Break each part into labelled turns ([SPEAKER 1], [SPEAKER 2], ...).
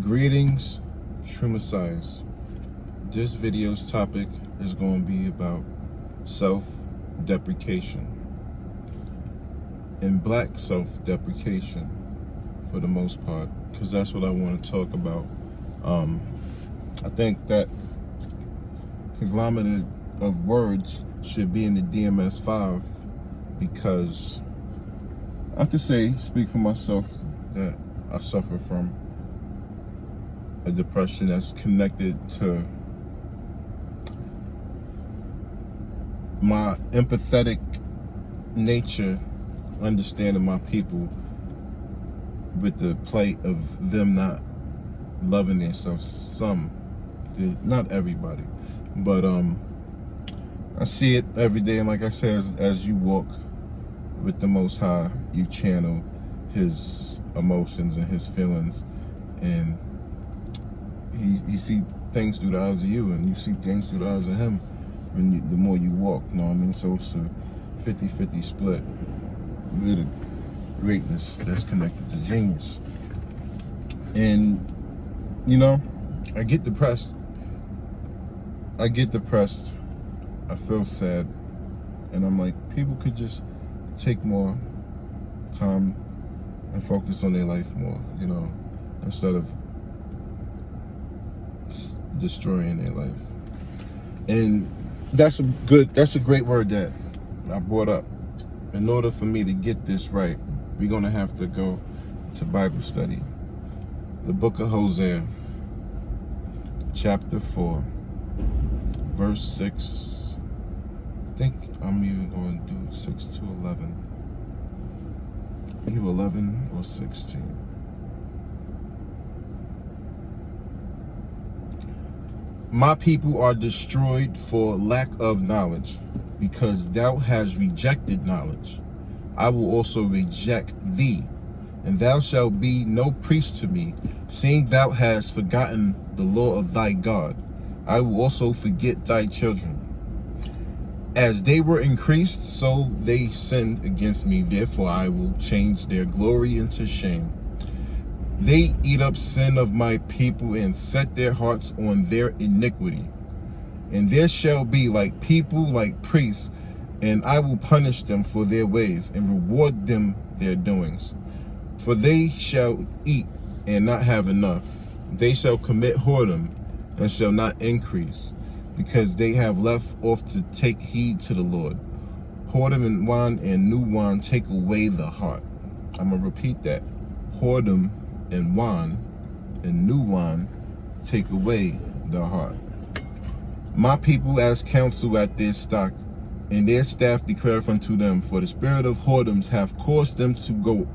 [SPEAKER 1] Greetings, true messiahs. This video's topic is going to be about self-deprecation and black self-deprecation for the most part, because that's what I want to talk about. I think that conglomerate of words should be in the DMS-5 because I could speak for myself, that I suffer from a depression that's connected to my empathetic nature, understanding my people with the plight of them not loving themselves. Some, not everybody, but I see it every day. And like I said, as you walk with the Most High, you channel His emotions and His feelings, and He see things through the eyes of you, and you see things through the eyes of Him. And the more you walk, you know what I mean? So it's a 50-50 split with a greatness that's connected to genius. And, you know, I get depressed. I feel sad. And I'm like, people could just take more time and focus on their life more, you know, instead of destroying their life. And that's a great word that I brought up. In order for me to get this right, we're gonna have to go to Bible study. The book of Hosea, chapter 4, verse 6. I think I'm even going to do 6 to 11. Either 11 or 16. My people are destroyed for lack of knowledge, because thou hast rejected knowledge. I will also reject thee, and thou shalt be no priest to me, seeing thou hast forgotten the law of thy God. I will also forget thy children. As they were increased, so they sinned against me. Therefore I will change their glory into shame. They eat up sin of my people and set their hearts on their iniquity. And there shall be like people, like priests, and I will punish them for their ways and reward them their doings. For they shall eat and not have enough. They shall commit whoredom and shall not increase, because they have left off to take heed to the Lord. Whoredom and wine and new wine take away the heart. I'm going to repeat that. Whoredom and wine and new wine take away the heart. My people as counsel at their stock, and their staff declareth unto them, for the spirit of whoredoms hath caused them to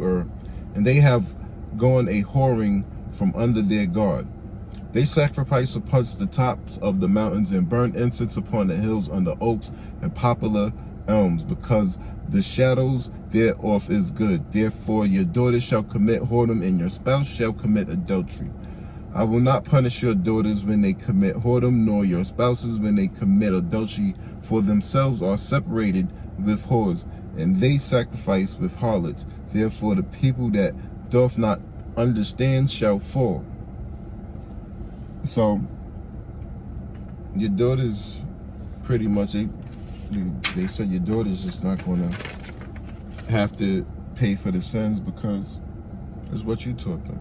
[SPEAKER 1] err, and they have gone a whoring from under their guard. They sacrifice upon the tops of the mountains and burn incense upon the hills under oaks and poplar elms, because the shadows thereof is good. Therefore your daughters shall commit whoredom, and your spouse shall commit adultery. I will not punish your daughters when they commit whoredom, nor your spouses when they commit adultery, for themselves are separated with whores, and they sacrifice with harlots. Therefore the people that doth not understand shall fall. So your daughters, pretty much, they said your daughters is not going to have to pay for the sins because it's what you taught them.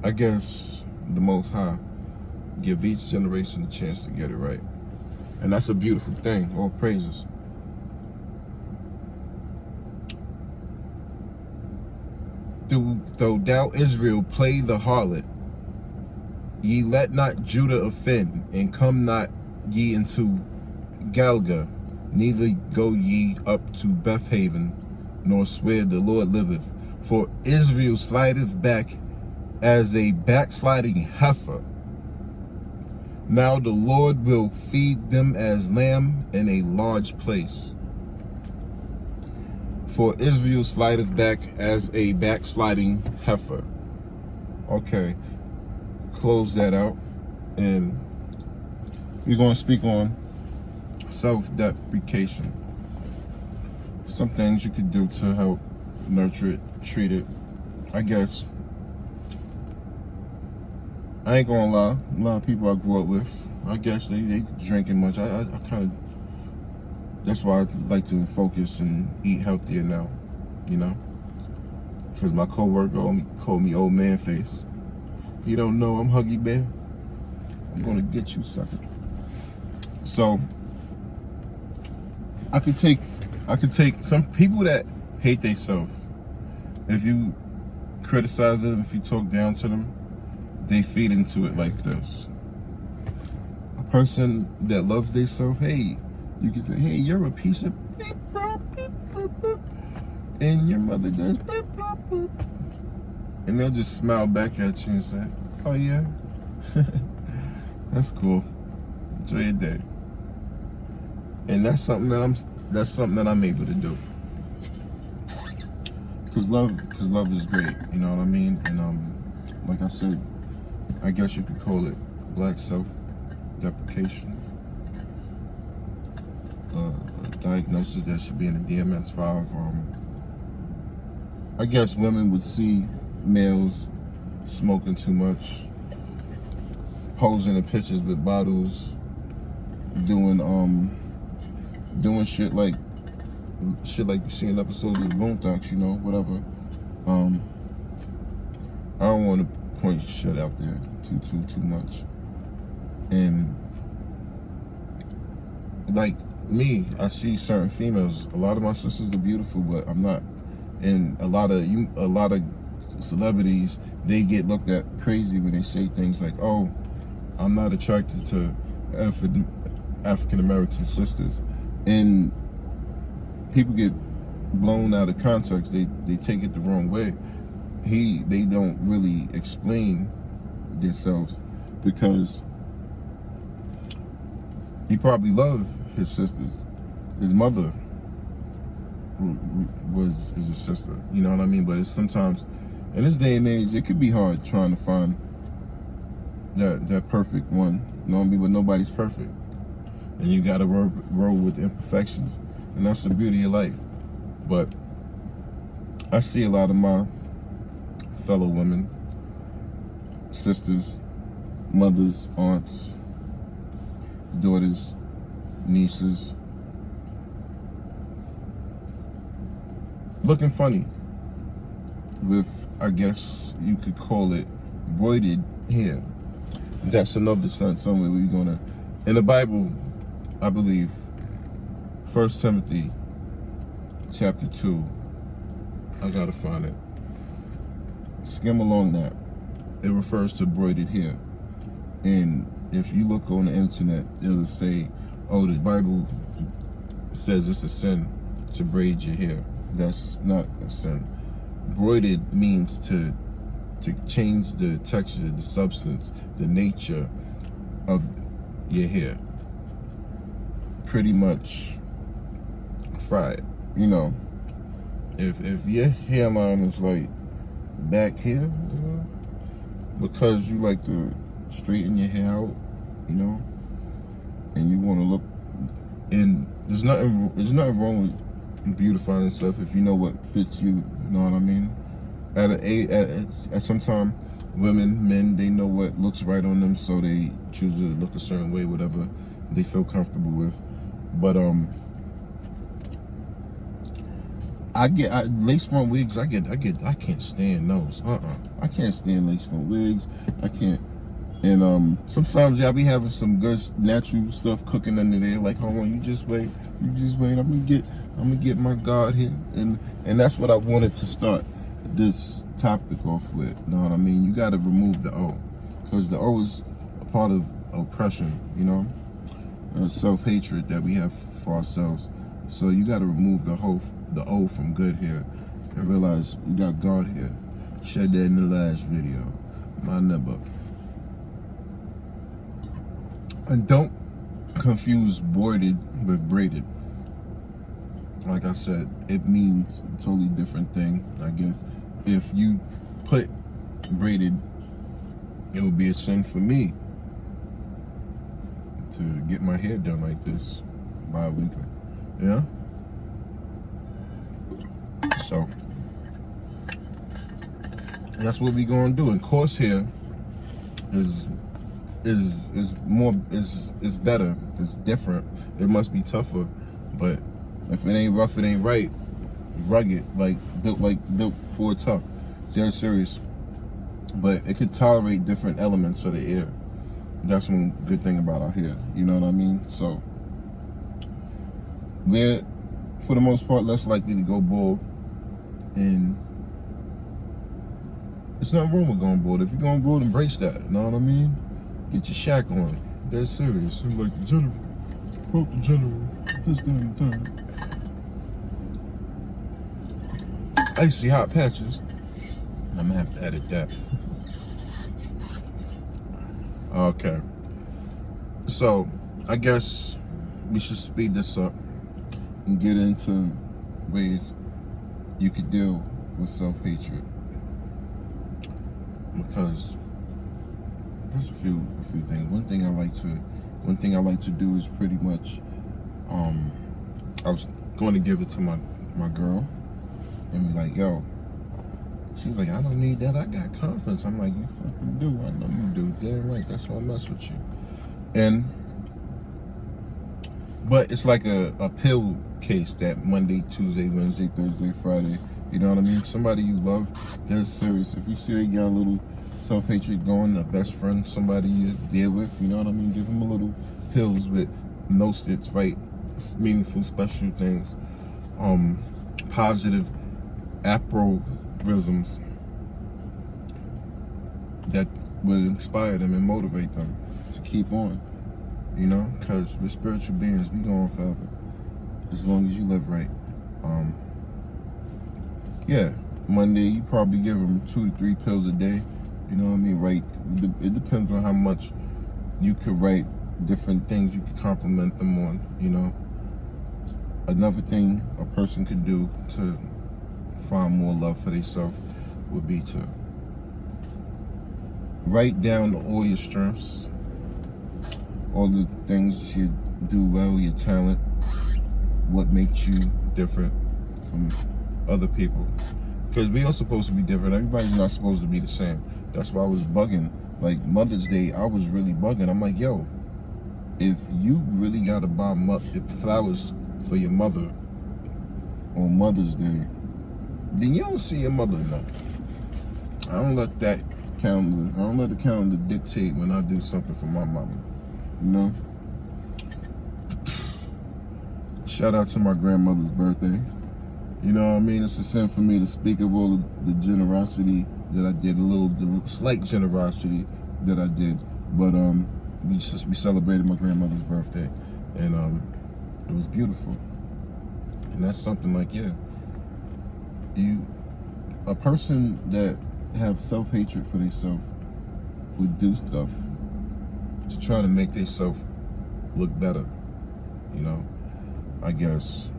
[SPEAKER 1] I guess the Most High give each generation a chance to get it right. And that's a beautiful thing. All praises. Though thou Israel play the harlot, ye let not Judah offend, and come not ye into Galga, neither go ye up to Bethaven, nor swear the Lord liveth. For Israel slideth back as a backsliding heifer. Now the Lord will feed them as lamb in a large place. For Israel slideth back as a backsliding heifer. Okay, close that out. And we're going to speak on self-deprecation. Some things you could do to help nurture it, treat it, I guess, I ain't gonna lie, a lot of people I grew up with, I guess they drinking much. I kind of, that's why I like to focus and eat healthier now, you know? Because my coworker called me old man face. He don't know I'm Huggy Bear. I'm gonna get you, sucker. So, I could take some people that hate themselves. If you criticize them, if you talk down to them, they feed into it like this. A person that loves themselves, hey, you can say, hey, you're a piece of beep, beep, beep, beep, and your mother does beep, beep, beep. And they'll just smile back at you and say, oh yeah, that's cool. Enjoy your day. And that's something that I'm able to do. Cause love is great, you know what I mean? And like I said, I guess you could call it black self-deprecation. A diagnosis that should be in the DMS-5. I guess women would see males smoking too much, posing in pictures with bottles, doing shit like you see in episodes of Boondocks, you know, whatever. I don't want to point shit out there too much. And like me, I see certain females. A lot of my sisters are beautiful, but I'm not. And a lot of celebrities, they get looked at crazy when they say things like, "Oh, I'm not attracted to African American sisters," and people get blown out of context. They take it the wrong way. They don't really explain themselves, because he probably loved his sisters. His mother is a sister, you know what I mean? But it's sometimes, in this day and age, it could be hard trying to find that perfect one, you know what I mean? But nobody's perfect, and you gotta roll with imperfections, and that's the beauty of life. But I see a lot of my fellow women, sisters, mothers, aunts, daughters, nieces, looking funny with, I guess you could call it, braided hair. That's another somewhere we're gonna, in the Bible, I believe, 1 Timothy chapter 2, I gotta find it. Skim along that. It refers to braided hair. And if you look on the internet, it'll say, oh, the Bible says it's a sin to braid your hair. That's not a sin. Braided means to change the texture, the substance, the nature of your hair. Pretty much fry it, you know. If your hairline is like back here, you know, because you like to straighten your hair out, you know, and you want to look, and there's nothing wrong with beautifying yourself if you know what fits you, you know what I mean? At some time, women, men, they know what looks right on them, so they choose to look a certain way, whatever they feel comfortable with. But lace front wigs. I can't stand those. I can't stand lace front wigs. I can't. And sometimes y'all be having some good natural stuff cooking under there. Like, hold on, you just wait. I'm gonna get my guard here, and that's what I wanted to start this topic off with. You know what I mean? You got to remove the O, because the O is a part of oppression. You know, self-hatred that we have for ourselves. So you got to remove the O from good here, and realize you got God here. Said that in the last video. My number. And don't confuse braided with braided. Like I said, it means a totally different thing, I guess. If you put braided, it would be a sin for me to get my hair done like this bi-weekly. Yeah? So, that's what we gonna do. And course here is better. It's different. It must be tougher, but if it ain't rough, it ain't right. Rugged, built for tough. They're serious, but it could tolerate different elements of the air. That's one good thing about our hair. You know what I mean? So we're, for the most part, less likely to go bald, and it's nothing wrong with going bald. If you're going bald, embrace that. You know what I mean? Get your shack on. They're serious. I'm like the general. Quote the general. This thing, thing. Icy hot patches. I'm gonna have to edit that. Okay. So, I guess we should speed this up and get into ways you could deal with self-hatred. Because there's a few things. One thing I like to do is pretty much I was going to give it to my girl and be like, yo. She was like, I don't need that. I got confidence. I'm like, you fucking do. I know you do. Damn right. That's why I mess with you. But it's like a pill case that Monday, Tuesday, Wednesday, Thursday, Friday. You know what I mean? Somebody you love, they're serious. If you see they got a little self-hatred going, a best friend, somebody you deal with, you know what I mean? Give them a little pills with no stits, right? Meaningful, special things. Positive aphorisms that will inspire them and motivate them to keep on, you know, because we're spiritual beings. We go on forever as long as you live right. Yeah, Monday you probably give them 2 to 3 pills a day, you know what I mean, right? It depends on how much you could write, different things you could compliment them on, you know. Another thing a person could do to find more love for themselves would be to write down all your strengths, all the things you do well, your talent, what makes you different from other people. Because we are supposed to be different. Everybody's not supposed to be the same. That's why I was bugging. Like Mother's Day, I was really bugging. I'm like, yo, if you really gotta buy flowers for your mother on Mother's Day, then you don't see your mother enough. I don't let the calendar dictate when I do something for my mama, you know? Shout out to my grandmother's birthday. You know what I mean? It's a sin for me to speak of all the generosity that I did, the slight generosity that I did. But we celebrated my grandmother's birthday, and it was beautiful. And that's something like, yeah, a person that have self-hatred for themselves would do stuff to try to make themselves look better, you know, I guess.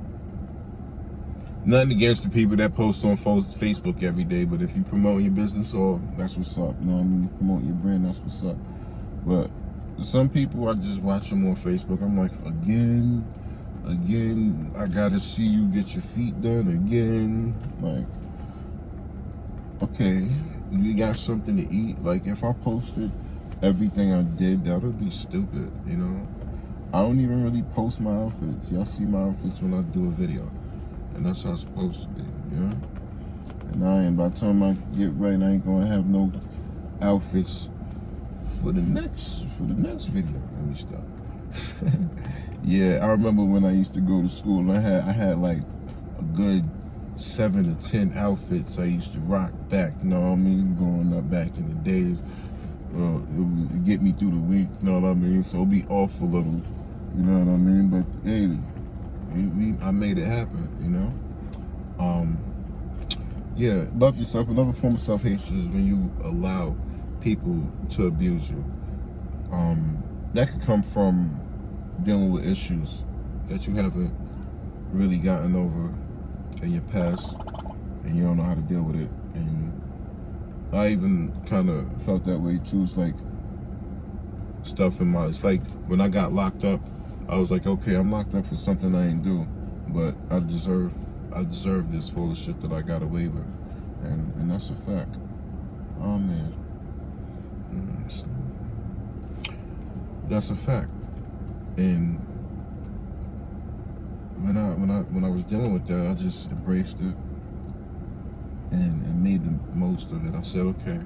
[SPEAKER 1] Nothing against the people that post on Facebook every day, but if you promote your business, that's what's up. You know what I mean? You promote your brand, that's what's up. But some people, I just watch them on Facebook. I'm like, again, I gotta see you get your feet done again. Like, okay, you got something to eat. Like, if I posted everything I did, that would be stupid, you know? I don't even really post my outfits. Y'all see my outfits when I do a video. And that's how it's supposed to be, you know? And by the time I get right, I ain't gonna have no outfits for the next video. Let me stop. Yeah, I remember when I used to go to school and I had like a good 7 to 10 outfits I used to rock back, you know what I mean? Growing up back in the days, it would get me through the week, you know what I mean? So it'll be off a little, you know what I mean? But hey, I made it happen, you know? Yeah, love yourself. Another form of self-hatred is when you allow people to abuse you. That could come from dealing with issues that you haven't really gotten over in your past, and you don't know how to deal with it. And I even kind of felt that way too. It's like it's like when I got locked up, I was like, okay, I'm locked up for something I ain't do, but I deserve this for all the shit that I got away with, and that's a fact. Oh man, so that's a fact. And when I was dealing with that, I just embraced it and made the most of it. I said, okay,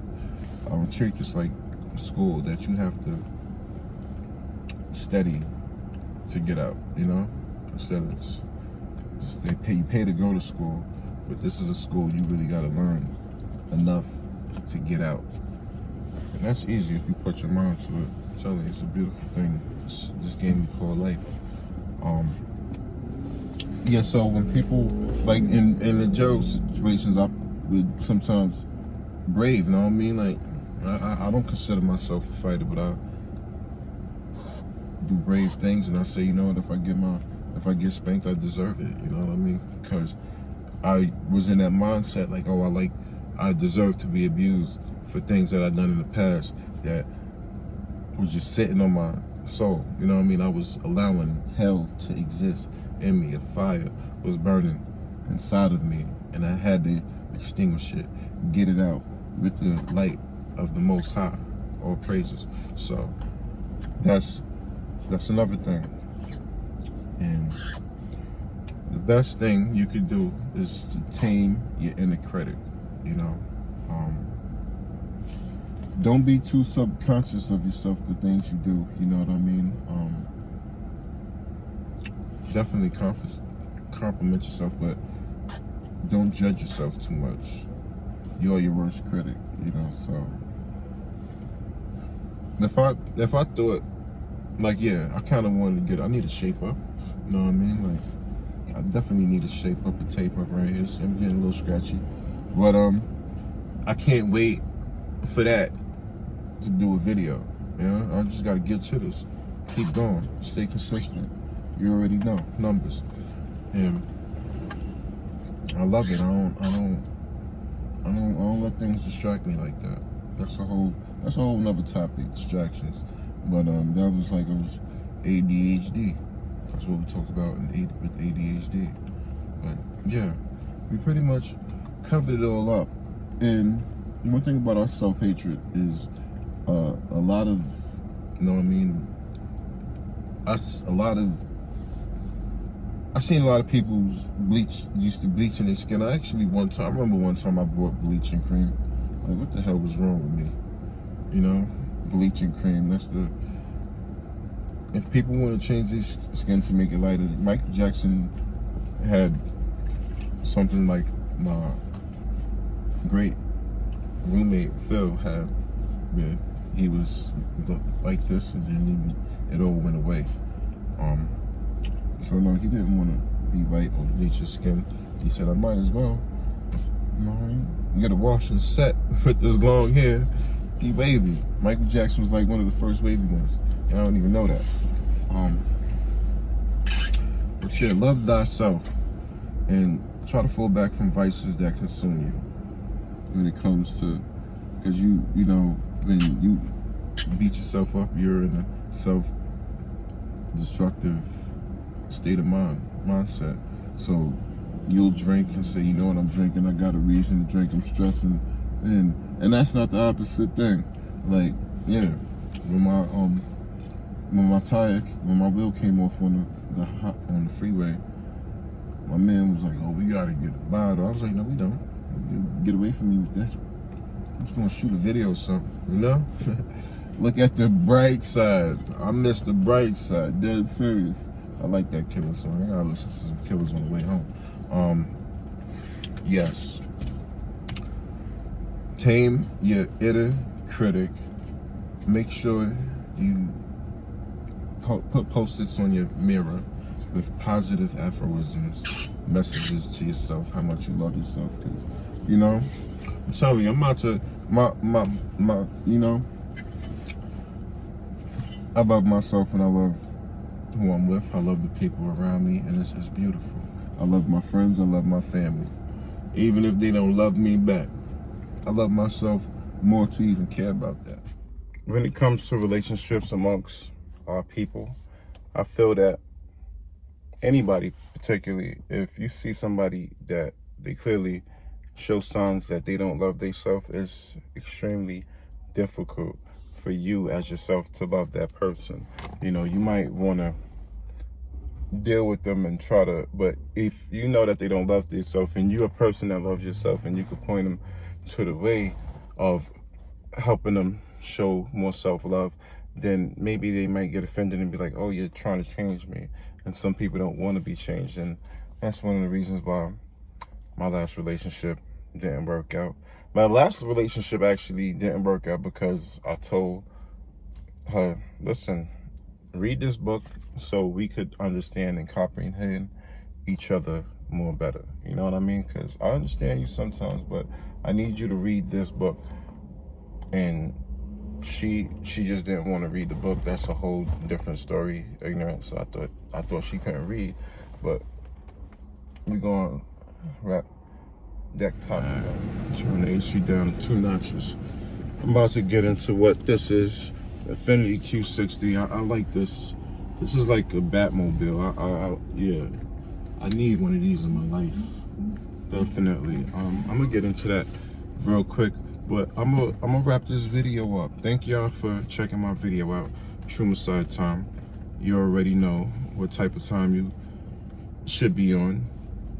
[SPEAKER 1] I'm gonna treat this like school, that you have to study to get out, you know? Instead of just you pay to go to school, but this is a school you really gotta learn enough to get out. And that's easy if you put your mind to it. I'm telling you, it's a beautiful thing. It's this game we call life. Yeah, so when people, like in the jail situations, I would sometimes brave, you know what I mean? Like, I don't consider myself a fighter, but I do brave things, and I say, you know what, if I get spanked, I deserve it, you know what I mean? Because I was in that mindset, like, oh, I deserve to be abused for things that I've done in the past that was just sitting on my soul, you know what I mean? I was allowing hell to exist in me. A fire was burning inside of me, and I had to extinguish it, get it out with the light of the Most High, all praises. So that's another thing. And the best thing you could do is to tame your inner critic, you know. Don't be too subconscious of yourself, the things you do, you know what I mean? Definitely compliment yourself, but don't judge yourself too much. You're your worst critic, you know, so if I thought, like, yeah, I kind of wanted to I need to shape up, you know what I mean? Like, I definitely need to shape up and tape up right here, so I'm getting a little scratchy, but I can't wait for that to do a video, you know? I just got to get to this, keep going, stay consistent. You already know numbers, and I love it. I don't let things distract me like that. That's a whole nother topic, distractions. But that was like, it was ADHD. That's what we talked about with ADHD. But yeah, we pretty much covered it all up. And one thing about our self-hatred is a lot of, you know what I mean, I've seen a lot of people used to bleaching their skin. I remember one time I bought bleaching cream. Like, what the hell was wrong with me? You know, bleaching cream, if people want to change their skin to make it lighter, Michael Jackson had something like my great roommate Phil had, where he was like this, and then it all went away. So no, he didn't want to be white or bleach his skin. He said, I might as well, you know, get a wash and set with this long hair. He wavy. Michael Jackson was like one of the first wavy ones. I don't even know that. But yeah, love thyself and try to fall back from vices that consume you. When it comes to, because you know, when you beat yourself up, you're in a self-destructive state of mindset. So you'll drink and say, you know what, I'm drinking, I got a reason to drink, I'm stressing, and that's not the opposite thing. Like, yeah, when my wheel came off on the freeway, my man was like, oh, we gotta get a bottle. I was like, no, we don't. Get away from me with that. I'm just gonna shoot a video or something, you know? Look at the bright side. I miss the bright side, dead serious. I like that Killer song. I gotta listen to some Killers on the way home. Yes. Tame your inner critic. Make sure you put post-its on your mirror with positive aphorisms, messages to yourself, how much you love yourself. Cause, you know, I'm telling you, I'm about to, you know, I love myself and I love who I'm with. I love the people around me, and it's just beautiful. I love my friends. I love my family. Even if they don't love me back, I love myself more to even care about that. When it comes to relationships amongst our people, I feel that anybody, particularly if you see somebody that they clearly show signs that they don't love themselves, it's extremely difficult for you as yourself to love that person. You know, you might want to deal with them and try to, but if you know that they don't love themselves and you're a person that loves yourself and you could point them to the way of helping them show more self-love, then maybe they might get offended and be like, oh, you're trying to change me. And some people don't want to be changed, and that's one of the reasons why my last relationship didn't work out. My last relationship actually didn't work out because I told her, listen, read this book so we could understand and comprehend each other more better. You know what I mean? Because I understand you sometimes, but I need you to read this book. And she just didn't want to read the book. That's a whole different story, ignorant. So I thought she couldn't read, but we're gonna wrap that topic up. Turn the AC down 2 notches. I'm about to get into what this is. Infinity Q60. I like this. This is like a Batmobile. Yeah, I need one of these in my life. Definitely. I'm gonna get into that real quick, but I'm gonna wrap this video up. Thank y'all for checking my video out. Hillside time. You already know what type of time you should be on.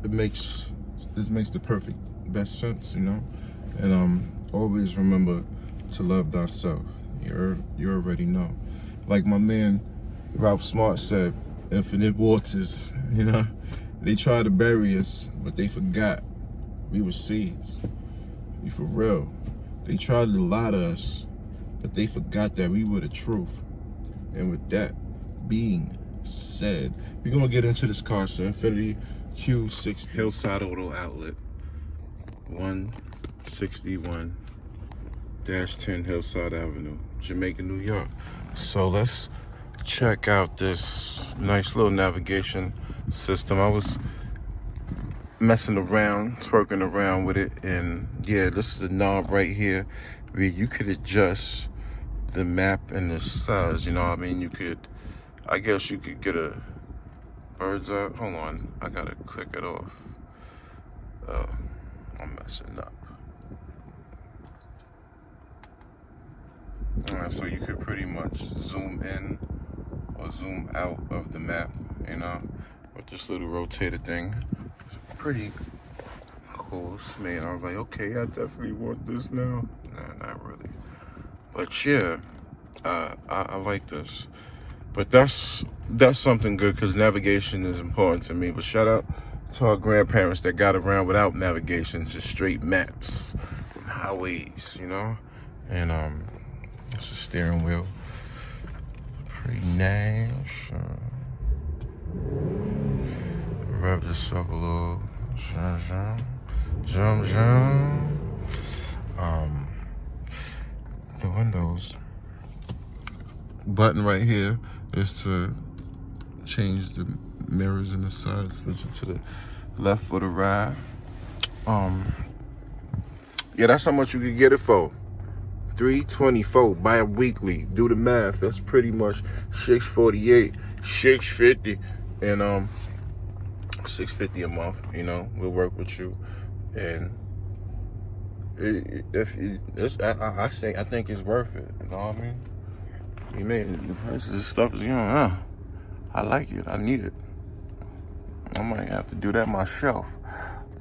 [SPEAKER 1] This makes the perfect best sense, you know. And always remember to love thyself. You already know. Like my man Ralph Smart said, infinite waters, you know. They tried to bury us, but they forgot we were seeds. We for real. They tried to lie to us, but they forgot that we were the truth. And with that being said, we're gonna get into this car. So Infinity Q60 Hillside Auto Outlet, 161-10 Hillside Avenue, Jamaica, New York. So let's check out this nice little navigation system. I was messing around, twerking around with it, and yeah, this is the knob right here where you could adjust the map and the size. You know what I mean? You could, I guess you could get a bird's eye. Hold on, I gotta click it off. I'm messing up. Alright, so you could pretty much zoom in or zoom out of the map, you know, with this little rotator thing. It's pretty cool, man. I was like, okay, I definitely want this now. Nah, not really. But yeah, I like this. But that's something good, because navigation is important to me. But shout out to our grandparents that got around without navigation, just straight maps and highways, you know. And it's a steering wheel, pretty nice. Rev this up a little. Zoom. The windows button right here is to change the mirrors in the side, switch it to the left for the ride. Yeah, that's how much you could get it for. $324 bi-weekly. Do the math. That's pretty much $648, $650, and $650 a month. You know, we'll work with you, and I think it's worth it. You know what I mean? You mean this stuff is, you know, I like it. I need it. I might have to do that myself.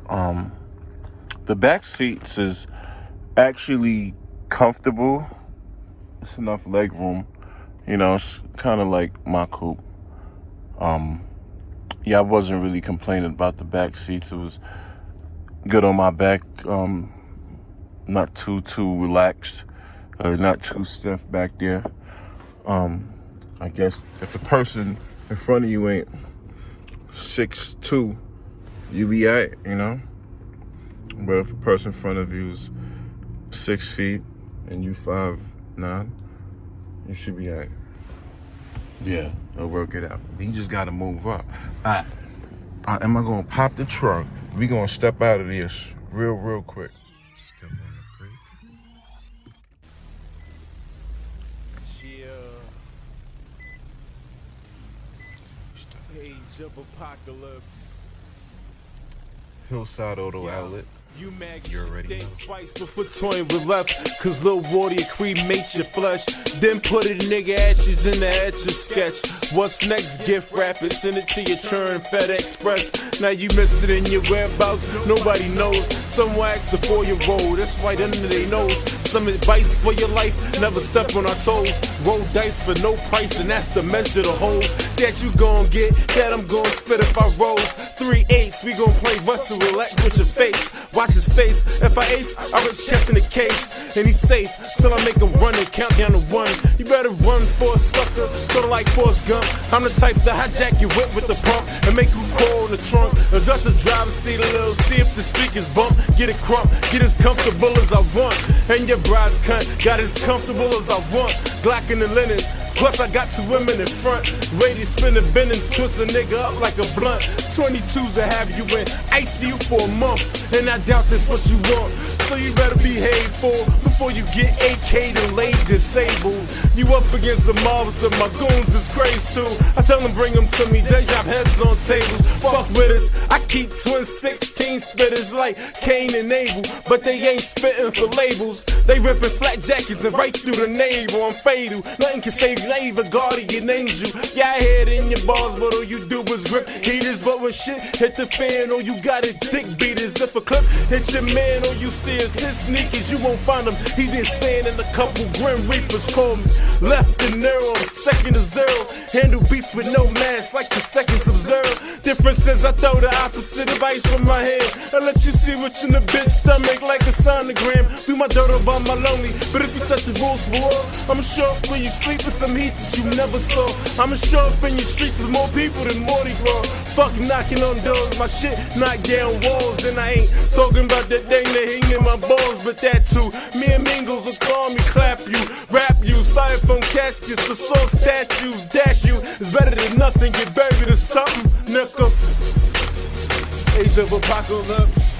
[SPEAKER 1] The back seats is actually comfortable. It's enough leg room. You know, it's kind of like my coupe. Yeah, I wasn't really complaining about the back seats. It was good on my back. Not too relaxed. Not too stiff back there. I guess if a person in front of you ain't 6'2", you be alright, you know. But if a person in front of you is 6 feet and you 5'9", you should be alright. Yeah, they'll work it out. You just gotta move up. Alright, am I gonna pop the trunk? We gonna step out of this real quick. Step on the brake.
[SPEAKER 2] Age of apocalypse.
[SPEAKER 1] Hillside Auto Outlet.
[SPEAKER 2] You already know. Twice before toying with left, cause Lil Wardy cremate your flesh. Then put it nigga ashes in the etch a sketch. What's next? Gift wrap it, send it to your churn, FedEx Express. Now you miss it in your whereabouts, nobody knows. Some wax before you roll, that's right under their nose. Some advice for your life, never step on our toes. Roll dice for no price, and that's the measure the holes that you gon' get, that I'm gon' spit if I roll. 3 8s, we gon' play Russell Roulette with your face. Watch his face, if I ace, I was checking the case. And he's safe, till I make him run and count down to 1. You better run for a sucker, sorta like Forrest Gump. I'm the type to hijack your whip with the pump and make you crawl in the trunk. Adjust the driver's seat a little, see if the speakers bump. Get it crump, get as comfortable as I want. And your bride's cunt, got as comfortable as I want. Glock in the linen, plus I got 2 women in front. Ready to spin a bend and twist a nigga up like a blunt. 22s to have you in ICU for a month, and I doubt that's what you want. So you better behave before you get AK'd and laid disabled. You up against the mobs and my goons is crazy too. I tell them bring them to me, they drop heads on tables. Fuck with us, I keep twin 16 spitters like Cain and Abel, but they ain't spitting for labels. They ripping flat jackets and right through the navel. I'm fatal, nothing can save you, ain't even guardian angel. Yeah, I head in your balls, but all you do is rip heaters. But when shit hit the fan, all you got is dick beaters. If a clip hit your man, all you see is his sneakers. You won't find him, he's insane, and a couple Grim Reapers call me left and narrow, I'm second to 0. Handle beats with no mask like the seconds of 0. Difference is I throw the opposite advice from my head. I let you see what's in the bitch stomach like a sonogram. Do my dirt about my lonely, but if you set the rules for war, I'ma show up when you sleep with some heat that you never saw. I'ma show up in your streets with more people than Mardi Gras. Fuck knocking on doors, my shit knock down walls. And I ain't talking about that thing that hang in my balls, but that too. Me and Mingles will call me, clap you, rap you, styrofoam caskets for salt statues, dash you. It's better than nothing, get buried or something, nigga. Age of apocalypse.